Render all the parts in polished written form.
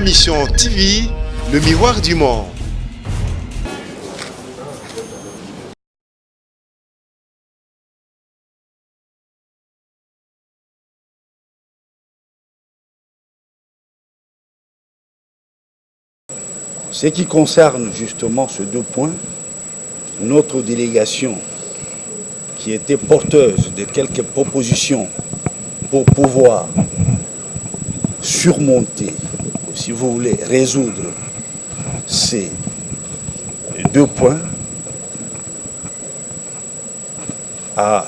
Mission TV, le miroir du monde. Ce qui concerne justement ces deux points, notre délégation, qui était porteuse de quelques propositions pour pouvoir surmonter, si vous voulez, résoudre ces deux points, a,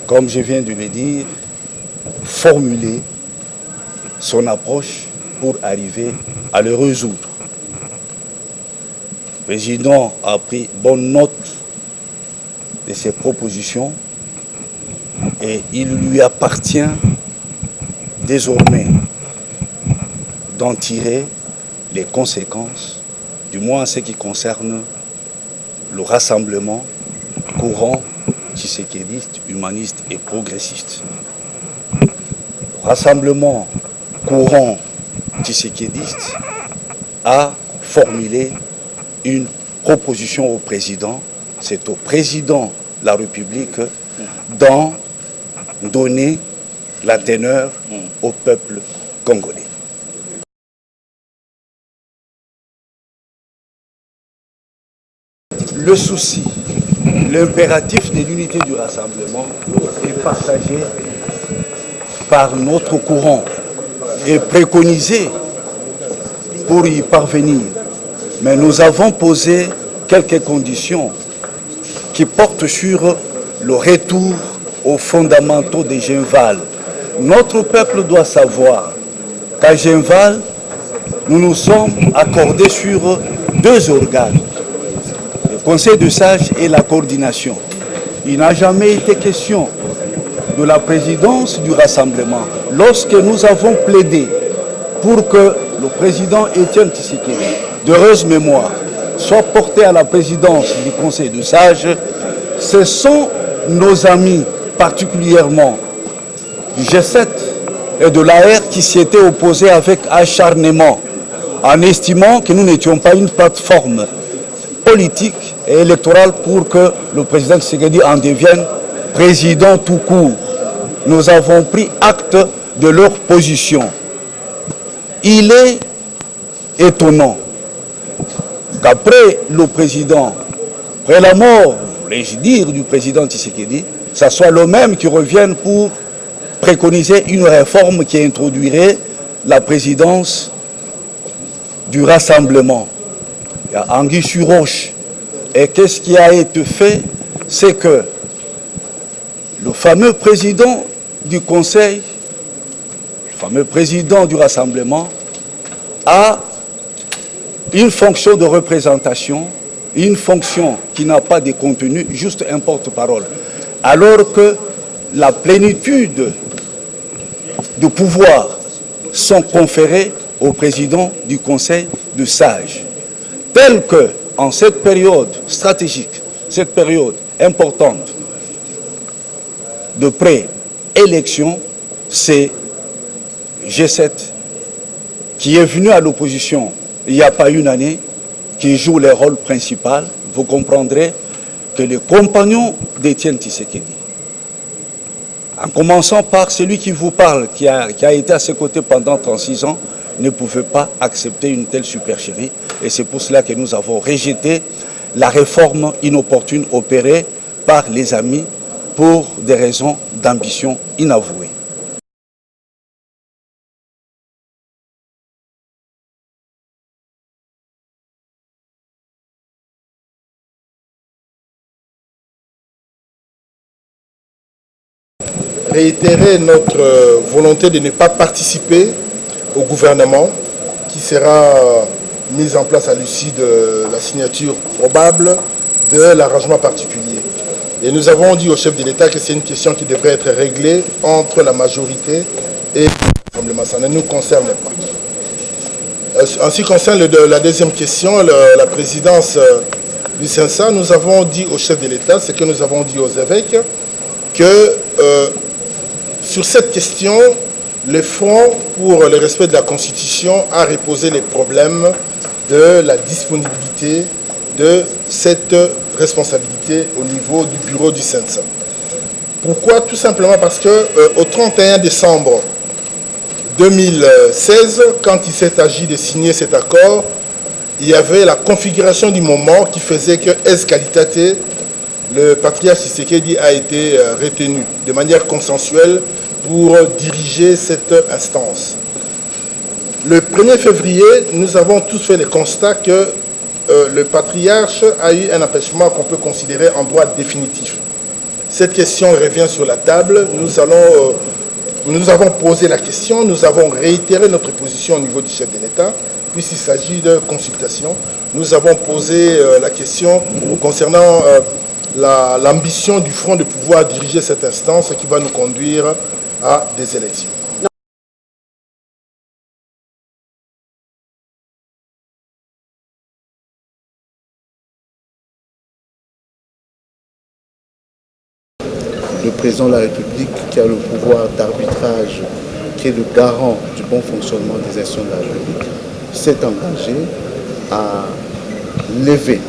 comme je viens de le dire, formulé son approche pour arriver à le résoudre. Le président a pris bonne note de ces propositions et il lui appartient désormais d'en tirer les conséquences, du moins en ce qui concerne le rassemblement courant tshisekéliste, humaniste et progressiste. Le rassemblement courant tshisekéliste a formulé une proposition au président. C'est au président de la République d'en donner la teneur au peuple congolais. Le souci, l'impératif de l'unité du rassemblement est partagé par notre courant et préconisé pour y parvenir. Mais nous avons posé quelques conditions qui portent sur le retour aux fondamentaux de Genval. Notre peuple doit savoir qu'à Genval, nous nous sommes accordés sur deux organes, le Conseil de sages et la coordination. Il n'a jamais été question de la présidence du rassemblement. Lorsque nous avons plaidé pour que le président Étienne Tshisekedi, d'heureuse mémoire, soit porté à la présidence du Conseil de sages, ce sont nos amis, particulièrement du G7 et de l'AR, qui s'y étaient opposés avec acharnement, en estimant que nous n'étions pas une plateforme politique et électorale pour que le président Tshisekedi en devienne président tout court. Nous avons pris acte de leur position. Il est étonnant qu'après le président, après la mort, voulais-je dire, du président Tshisekedi, ça soit le même qui revienne pour préconiser une réforme qui introduirait la présidence du rassemblement. Il y a anguille sur roche. Et qu'est-ce qui a été fait? C'est que le fameux président du Conseil, le fameux président du rassemblement, a une fonction de représentation, une fonction qui n'a pas de contenu, juste un porte-parole. Alors que la plénitude de pouvoir sont conférés au président du Conseil de sages. Tel que, en cette période stratégique, cette période importante de pré-élection, c'est G7 qui est venu à l'opposition il n'y a pas une année, qui joue le rôle principal. Vous comprendrez que les compagnons d'Étienne Tshisekedi, en commençant par celui qui vous parle, qui a été à ses côtés pendant 36 ans, ne pouvaient pas accepter une telle supercherie. Et c'est pour cela que nous avons rejeté la réforme inopportune opérée par les amis pour des raisons d'ambition inavouée. Réitérer notre volonté de ne pas participer au gouvernement qui sera mis en place à l'issue de la signature probable de l'arrangement particulier. Et nous avons dit au chef de l'État que c'est une question qui devrait être réglée entre la majorité et le rassemblement. Ça ne nous concerne pas. En ce qui concerne la deuxième question, la présidence du CENSA, nous avons dit au chef de l'État, ce que nous avons dit aux évêques, que sur cette question, le Front pour le respect de la Constitution a reposé les problèmes de la disponibilité de cette responsabilité au niveau du bureau du CENSA. Pourquoi? Tout simplement parce que au 31 décembre 2016, quand il s'est agi de signer cet accord, il y avait la configuration du moment qui faisait que es qualitate, le patriarche Tshisekedi a été retenu de manière consensuelle pour diriger cette instance. Le 1er février, nous avons tous fait le constat que le patriarche a eu un empêchement qu'on peut considérer en droit définitif. Cette question revient sur la table. Nous avons posé la question, nous avons réitéré notre position au niveau du chef de l'État, puisqu'il s'agit de consultation. Nous avons posé la question concernant l'ambition du Front de pouvoir diriger cette instance qui va nous conduire à des élections. Le président de la République, qui a le pouvoir d'arbitrage, qui est le garant du bon fonctionnement des institutions de la République, s'est engagé à lever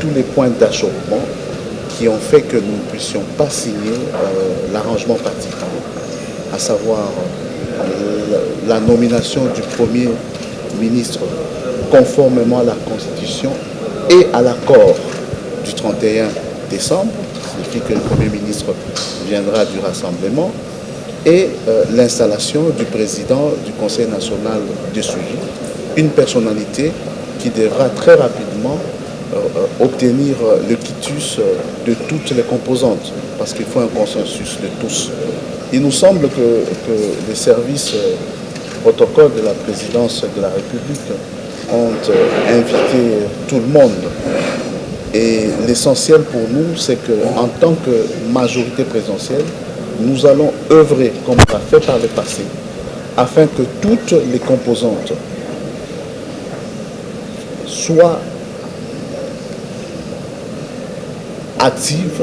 tous les points d'achoppement qui ont fait que nous ne puissions pas signer l'arrangement particulier, à savoir la nomination du Premier ministre conformément à la Constitution et à l'accord du 31 décembre, ce qui signifie que le Premier ministre viendra du Rassemblement, et l'installation du président du Conseil national de suivi, une personnalité qui devra très rapidement obtenir le quitus de toutes les composantes, parce qu'il faut un consensus de tous. Il nous semble que les services protocole de la présidence de la République ont invité tout le monde. Et l'essentiel pour nous, c'est qu'en tant que majorité présidentielle, nous allons œuvrer comme on l'a fait par le passé, afin que toutes les composantes soient actives,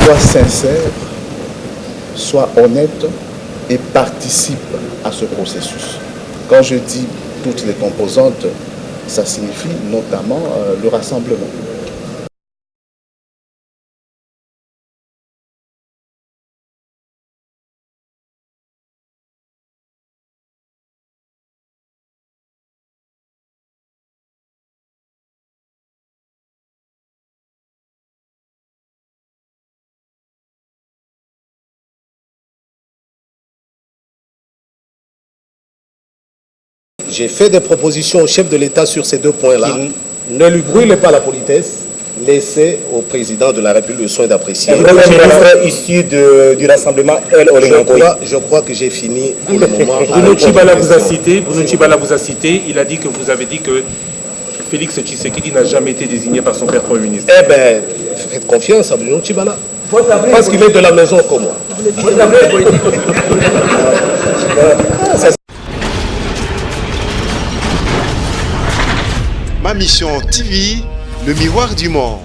soient sincères, soient honnêtes et participent à ce processus. Quand je dis toutes les composantes, ça signifie notamment le rassemblement. J'ai fait des propositions au chef de l'État sur ces deux points-là. Ne lui brûlez pas la politesse. Laissez au président de la République le soin d'apprécier. Le ministre issu du Rassemblement, je crois que j'ai fini pour le moment. Bruno Tshibala vous a cité, il a dit que vous avez dit que Félix Tshisekedi n'a jamais été désigné par son père Premier ministre. Eh bien, faites confiance à Bruno Tshibala. Parce qu'il est de la maison comme moi. Ma mission TV, le miroir du monde.